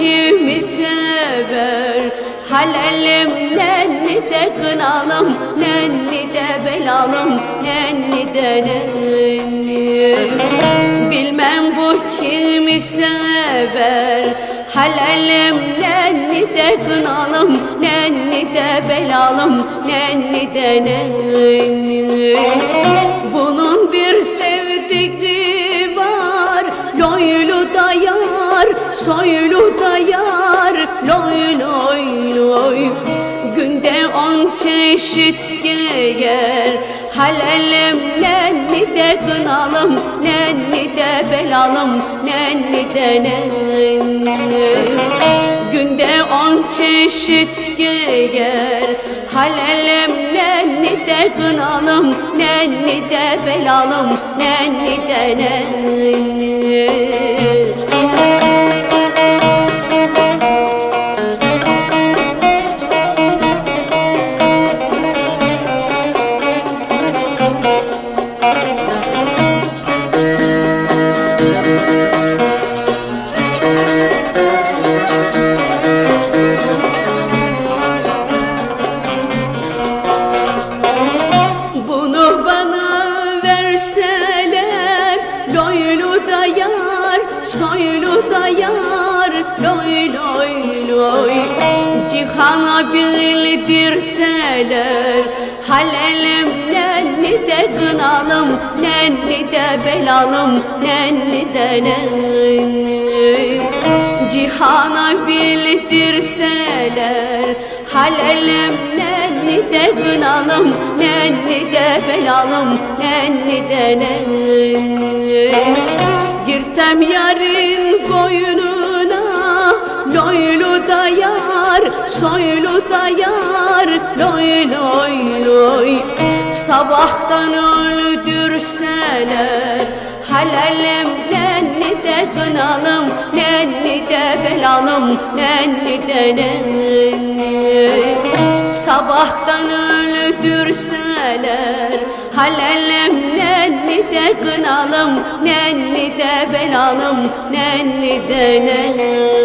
kimi sever? Halelim nenni de kınalım, nenni de belalım, nenni de nenni. Bilmem bu kimi sever? Halelim nenni de kınalım, nenni de belalım, nenni de nenni. Bunun bir sevdiği var, loylu da yar, soylu da yar, loy loy loy. Günde 10 çeşit giyer. Halelim nenni de kınalım, nenni de belalım, nenni de nenni. Günde 10 çeşit giyer. Halelim nenni de kınalım, nenni de belalım, nenni de nenni. Bunu bana verseler, loylu da yar, soylu da yar, loy loy loy. Cihana bildirseler, halelim nenni de kınalım, nenni de belalım, nenni de nenni. Cihana bildirseler, halelim nenni de kınalım, nenni de belalım, nenni de nenni. Girsem yarın koynuna, loylu da yar, soylu da yar, loy loy loy. Sabahtan öldürseler, halelim nenni de kınalım, nenni de belalım, nenni de nenni. Sabahtan öldürseler, halelim nenni de kınalım, nenni de belalım, nenni de nenni.